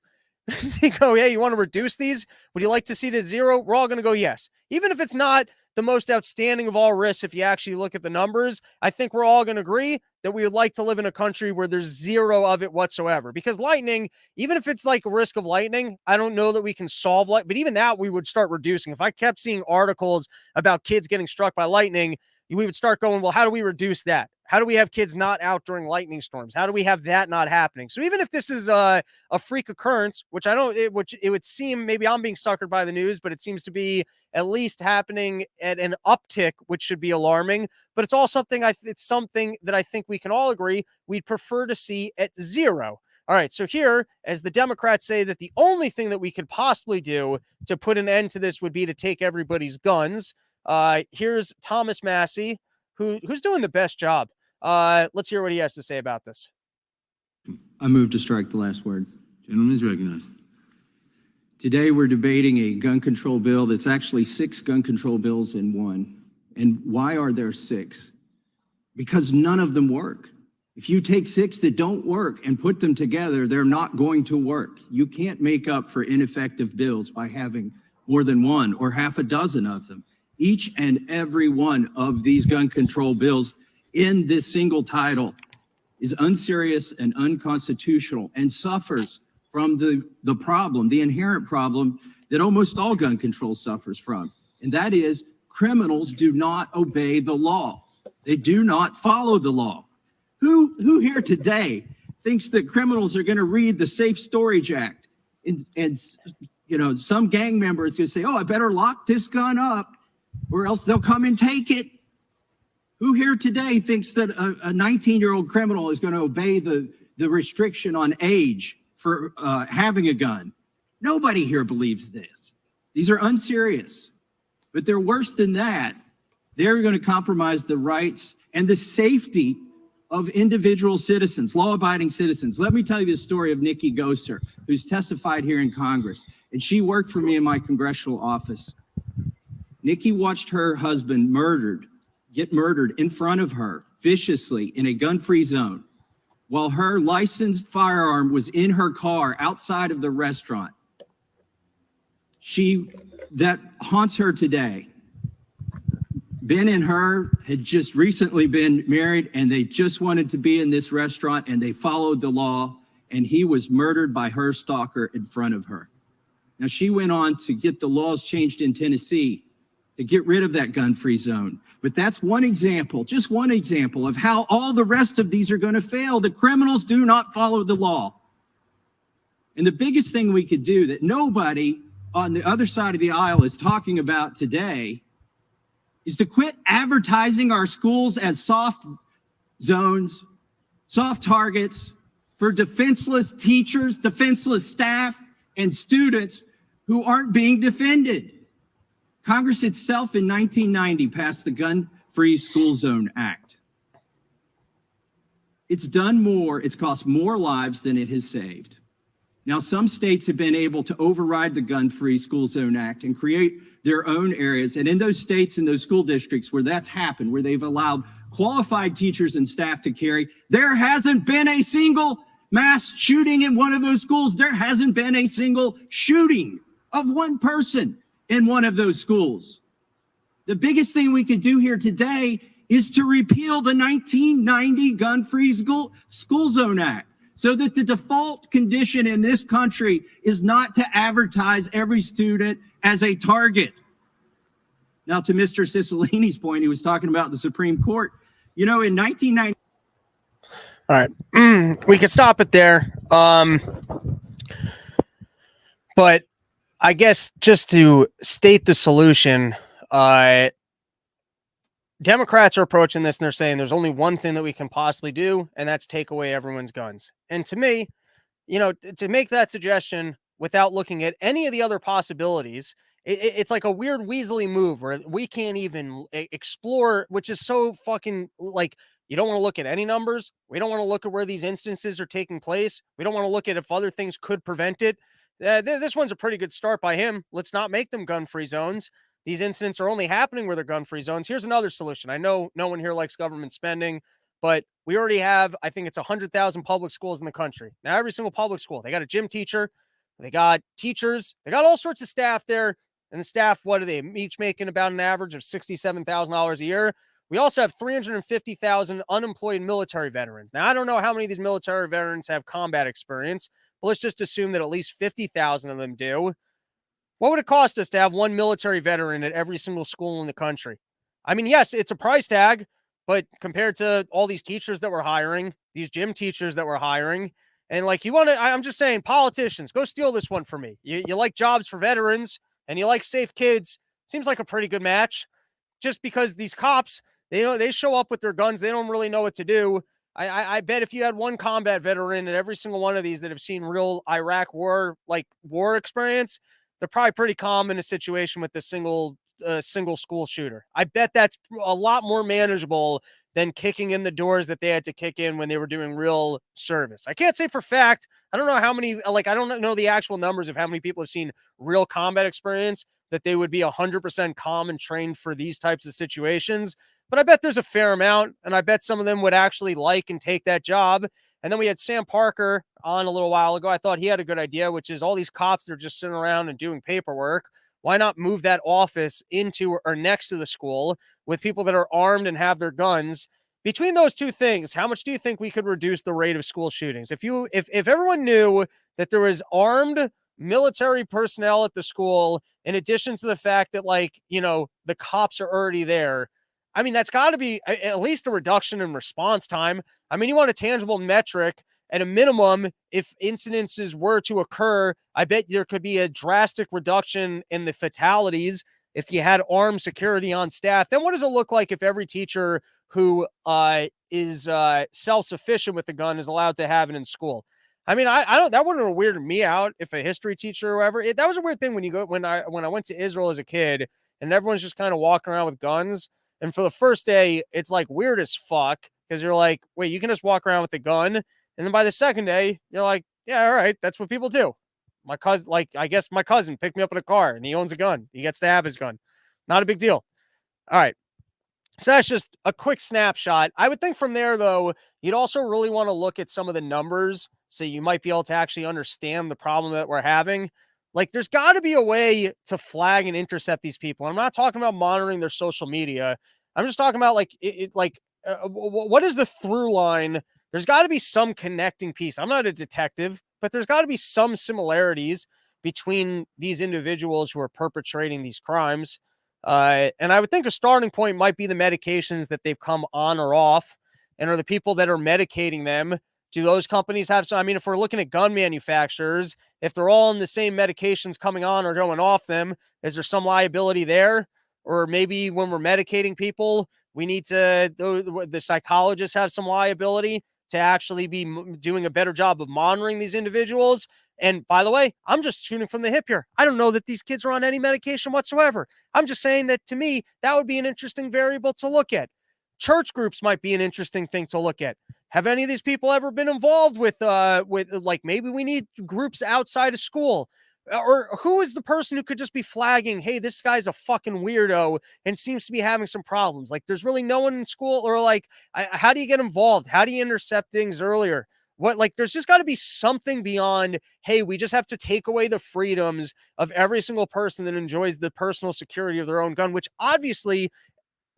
they go, yeah, you want to reduce these? Would you like to see it at zero? We're all going to go, yes. Even if it's not the most outstanding of all risks, if you actually look at the numbers, I think we're all going to agree that we would like to live in a country where there's zero of it whatsoever. Because lightning, even if it's like a risk of lightning, I don't know that we can solve but even that we would start reducing. If I kept seeing articles about kids getting struck by lightning, we would start going, well, how do we reduce that? How do we have kids not out during lightning storms? How do we have that not happening? So even if this is a freak occurrence, which which it would seem, maybe I'm being suckered by the news, but it seems to be at least happening at an uptick, which should be alarming. But it's all something it's something that I think we can all agree we'd prefer to see at zero. All right, so here, as the Democrats say that the only thing that we could possibly do to put an end to this would be to take everybody's guns. Here's Thomas Massey, who's doing the best job. Let's hear what he has to say about this. I move to strike the last word. Gentleman is recognized. Today we're debating a gun control bill that's actually 6 gun control bills in one. And why are there 6? Because none of them work. If you take 6 that don't work and put them together, they're not going to work. You can't make up for ineffective bills by having more than one or half a dozen of them. Each and every one of these gun control bills in this single title is unserious and unconstitutional and suffers from the problem, the inherent problem that almost all gun control suffers from. And that is criminals do not obey the law. They do not follow the law. Who here today thinks that criminals are going to read the Safe Storage Act and you know, some gang member is going to say, oh, I better lock this gun up or else they'll come and take it? Who here today thinks that a 19-year-old criminal is going to obey the restriction on age for having a gun? Nobody here believes this. These are unserious, but they're worse than that. They're going to compromise the rights and the safety of individual citizens, law-abiding citizens. Let me tell you the story of Nikki Gosser, who's testified here in Congress, and she worked for me in my congressional office. Nikki watched her husband get murdered in front of her viciously in a gun-free zone while her licensed firearm was in her car outside of the restaurant. That haunts her today. Ben and her had just recently been married and they just wanted to be in this restaurant and they followed the law, and he was murdered by her stalker in front of her. Now, she went on to get the laws changed in Tennessee to get rid of that gun-free zone. But that's one example, just one example of how all the rest of these are going to fail. The criminals do not follow the law. And the biggest thing we could do that nobody on the other side of the aisle is talking about today is to quit advertising our schools as soft zones, soft targets for defenseless teachers, defenseless staff, and students who aren't being defended. Congress itself in 1990 passed the Gun-Free School Zone Act. It's done more, it's cost more lives than it has saved. Now, some states have been able to override the Gun-Free School Zone Act and create their own areas. And in those states and those school districts where that's happened, where they've allowed qualified teachers and staff to carry, there hasn't been a single mass shooting in one of those schools. There hasn't been a single shooting of one person in one of those schools. The biggest thing we could do here today is to repeal the 1990 Gun-Free School Zone Act, so that the default condition in this country is not to advertise every student as a target. Now, to Mr. Cicilline's point, he was talking about the Supreme Court. You know, in 1990. All right, we could stop it there. But I guess just to state the solution, Democrats are approaching this and they're saying there's only one thing that we can possibly do, and that's take away everyone's guns. And to me, you know, to make that suggestion without looking at any of the other possibilities, it's like a weird Weasley move where we can't even explore, which is so fucking like, you don't want to look at any numbers. We don't want to look at where these instances are taking place. We don't want to look at if other things could prevent it. This one's a pretty good start by him. Let's not make them gun-free zones. These incidents are only happening where they're gun-free zones. Here's another solution. I know no one here likes government spending, but we already have, I think it's 100,000 public schools in the country. Now, every single public school, they got a gym teacher, they got teachers, they got all sorts of staff there. And the staff, what are they each making about an average of $67,000 a year? We also have 350,000 unemployed military veterans. Now, I don't know how many of these military veterans have combat experience, but let's just assume that at least 50,000 of them do. What would it cost us to have one military veteran at every single school in the country? I mean, yes, it's a price tag, but compared to all these teachers that we're hiring, these gym teachers that we're hiring, and like you want to, I'm just saying, politicians, go steal this one for me. You like jobs for veterans and you like safe kids. Seems like a pretty good match. Just because these cops, they show up with their guns, they don't really know what to do. I bet if you had one combat veteran at every single one of these that have seen real Iraq war experience, they're probably pretty calm in a situation with the single school shooter. I bet that's a lot more manageable than kicking in the doors that they had to kick in when they were doing real service. I can't say for fact. I don't know how many, I don't know the actual numbers of how many people have seen real combat experience that they would be 100% calm and trained for these types of situations. But I bet there's a fair amount, and I bet some of them would actually like and take that job. And then we had Sam Parker on a little while ago. I thought he had a good idea, which is all these cops that are just sitting around and doing paperwork. Why not move that office into or next to the school with people that are armed and have their guns? Between those two things, how much do you think we could reduce the rate of school shootings? If everyone knew that there was armed military personnel at the school, in addition to the fact that, like, you know, the cops are already there, I mean, that's got to be at least a reduction in response time. I mean, you want a tangible metric. At a minimum, if incidences were to occur, I bet there could be a drastic reduction in the fatalities if you had armed security on staff. Then what does it look like if every teacher who is self-sufficient with the gun is allowed to have it in school? I mean, I don't, that wouldn't have weirded me out if a history teacher or whoever. That was a weird thing when I went to Israel as a kid and everyone's just kind of walking around with guns. And for the first day, it's like weird as fuck because you're like, wait, you can just walk around with a gun. And then by the second day, you're like, yeah, all right, that's what people do. My cousin, I guess my cousin picked me up in a car and he owns a gun. He gets to have his gun. Not a big deal. All right. So that's just a quick snapshot. I would think from there, though, you'd also really want to look at some of the numbers so you might be able to actually understand the problem that we're having. Like, there's got to be a way to flag and intercept these people. I'm not talking about monitoring their social media. I'm just talking about, like, what is the through line? There's got to be some connecting piece. I'm not a detective, but there's got to be some similarities between these individuals who are perpetrating these crimes. And I would think a starting point might be the medications that they've come on or off, and are the people that are medicating them. Do those companies have some? I mean, if we're looking at gun manufacturers, if they're all on the same medications coming on or going off them, is there some liability there? Or maybe when we're medicating people, we need to, the psychologists have some liability to actually be doing a better job of monitoring these individuals. And by the way, I'm just shooting from the hip here. I don't know that these kids are on any medication whatsoever. I'm just saying that, to me, that would be an interesting variable to look at. Church groups might be an interesting thing to look at. Have any of these people ever been involved with like maybe we need groups outside of school? Or who is the person who could just be flagging, hey, this guy's a fucking weirdo and seems to be having some problems? Like, there's really no one in school, or like, how do you get involved? How do you intercept things earlier? What, like, there's just got to be something beyond, hey, we just have to take away the freedoms of every single person that enjoys the personal security of their own gun, which obviously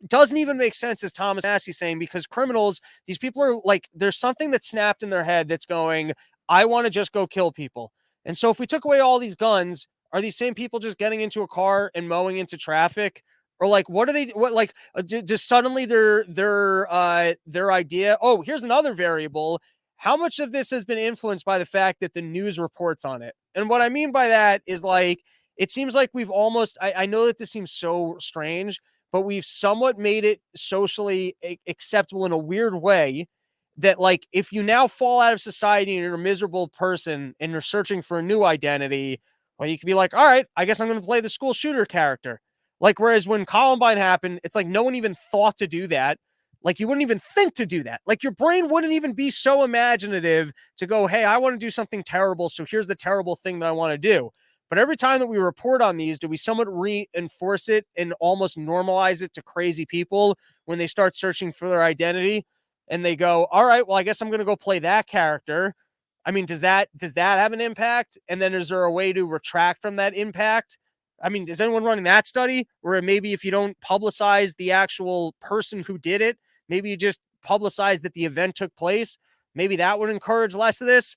doesn't even make sense, as Thomas Massey's saying, because criminals, these people are like, there's something that snapped in their head that's going, I want to just go kill people. And so if we took away all these guns, are these same people just getting into a car and mowing into traffic? Or like, what are they, what, like, just suddenly their idea, oh, here's another variable. How much of this has been influenced by the fact that the news reports on it? And what I mean by that is, like, it seems like we've almost, I know that this seems so strange, but we've somewhat made it socially acceptable in a weird way that, like, if you now fall out of society and you're a miserable person and you're searching for a new identity, well, you can be like, all right, I guess I'm going to play the school shooter character. Like, whereas when Columbine happened, it's like no one even thought to do that. Like, you wouldn't even think to do that. Like, your brain wouldn't even be so imaginative to go, hey, I want to do something terrible, so here's the terrible thing that I want to do. But every time that we report on these, do we somewhat reinforce it and almost normalize it to crazy people when they start searching for their identity? And they go, all right, well, I guess I'm going to go play that character. I mean, does that have an impact? And then is there a way to retract from that impact? I mean, is anyone running that study where maybe if you don't publicize the actual person who did it, maybe you just publicize that the event took place? Maybe that would encourage less of this.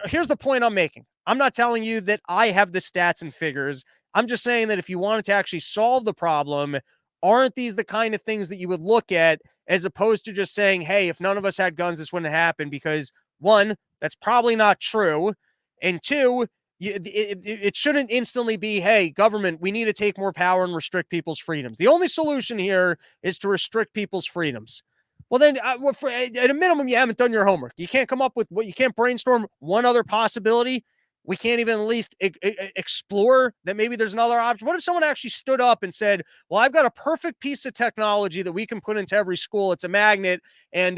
Here's the point I'm making. I'm not telling you that I have the stats and figures. I'm just saying that if you wanted to actually solve the problem, aren't these the kind of things that you would look at, as opposed to just saying, hey, if none of us had guns, this wouldn't happen? Because one, that's probably not true. And two, it shouldn't instantly be, hey, government, we need to take more power and restrict people's freedoms. The only solution here is to restrict people's freedoms. Well, then, at a minimum, you haven't done your homework. You can't come up with what you can't brainstorm one other possibility. We can't even at least explore that maybe there's another option. What if someone actually stood up and said, well, I've got a perfect piece of technology that we can put into every school. It's a magnet, and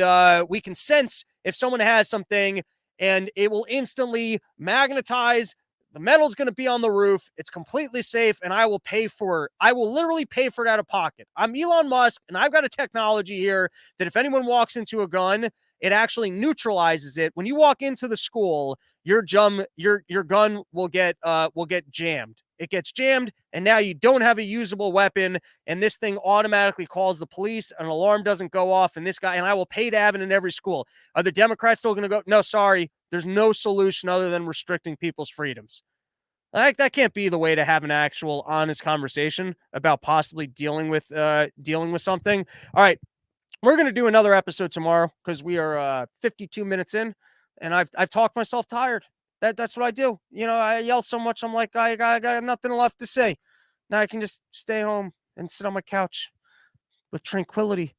we can sense if someone has something, and it will instantly magnetize. The metal's going to be on the roof. It's completely safe, and I will pay for it. I will literally pay for it out of pocket. I'm Elon Musk, and I've got a technology here that if anyone walks into a gun, it actually neutralizes it. When you walk into the school, your gun will get jammed. It gets jammed, and now you don't have a usable weapon, and this thing automatically calls the police. An alarm doesn't go off, and I will pay to have it in every school. Are the Democrats still going to go, no, sorry, there's no solution other than restricting people's freedoms? That can't be the way to have an actual honest conversation about possibly dealing with something. All right, we're going to do another episode tomorrow because we are 52 minutes in, and I've talked myself tired. That's what I do. You know, I yell so much, I'm like, I got nothing left to say. Now I can just stay home and sit on my couch with tranquility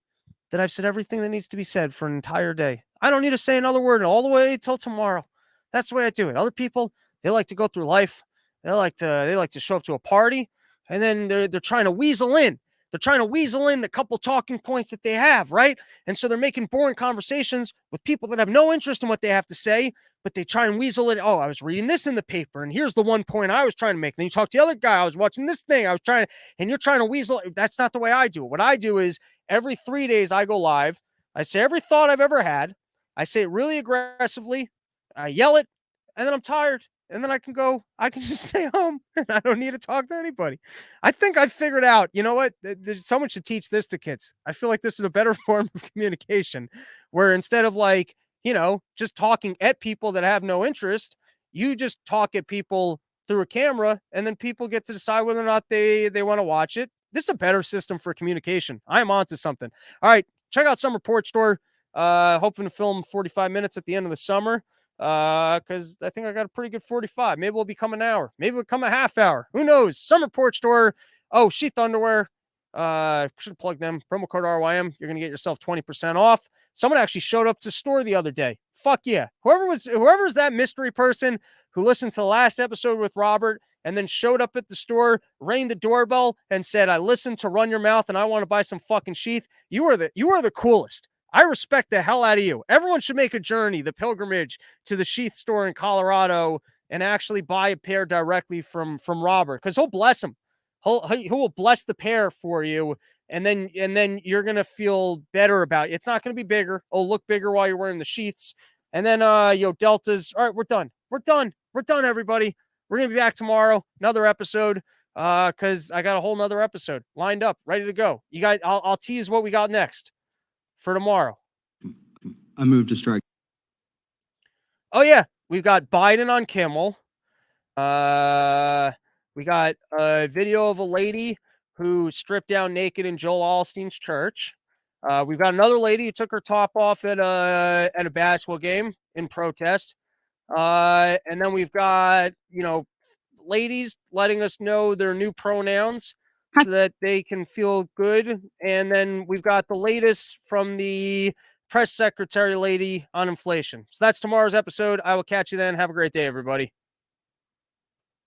that I've said everything that needs to be said for an entire day. I don't need to say another word all the way till tomorrow. That's the way I do it. Other people, they like to go through life. They like to show up to a party, and then they're trying to weasel in. They're trying to weasel in the couple talking points that they have, right? And so they're making boring conversations with people that have no interest in what they have to say, but they try and weasel it. Oh, I was reading this in the paper, and here's the one point I was trying to make. Then you talk to the other guy. I was watching this thing. And you're trying to weasel. That's not the way I do it. What I do is every 3 days I go live. I say every thought I've ever had. I say it really aggressively. I yell it, and then I'm tired. And then I can just stay home and I don't need to talk to anybody. I think I figured out, you know what? Someone should teach this to kids. I feel like this is a better form of communication where instead of like, you know, just talking at people that have no interest, you just talk at people through a camera and then people get to decide whether or not they want to watch it. This is a better system for communication. I am onto something. All right. Check out Summer Porch Store. Hoping to film 45 minutes at the end of the summer. Because I think I got a pretty good 45. Maybe it'll become an hour. Maybe it'll become a half hour. Who knows? Summer Porch Store. Oh, Sheath Underwear. Should plug them. Promo code RYM. You're gonna get yourself 20% off. Someone actually showed up to store the other day. Fuck yeah. Whoever's that mystery person who listened to the last episode with Robert and then showed up at the store, rang the doorbell, and said, I listened to Run Your Mouth and I want to buy some fucking sheath. You are the coolest. I respect the hell out of you. Everyone should make a journey, the pilgrimage to the sheath store in Colorado, and actually buy a pair directly from Robert, because he'll bless them. He will bless the pair for you, and then you're gonna feel better about it. It's not gonna be bigger. It'll look bigger while you're wearing the sheaths. And then Deltas. All right, we're done. We're done, everybody. We're gonna be back tomorrow, another episode. Because I got a whole nother episode lined up, ready to go. You guys, I'll tease what we got next for tomorrow. I move to strike. Oh yeah, we've got Biden on Kimmel. We got a video of a lady who stripped down naked in Joel Osteen's church. We've got another lady who took her top off at a basketball game in protest. And then we've got, ladies letting us know their new pronouns so that they can feel good. And then we've got the latest from the press secretary lady on inflation. So that's tomorrow's episode. I will catch you then. Have a great day, everybody.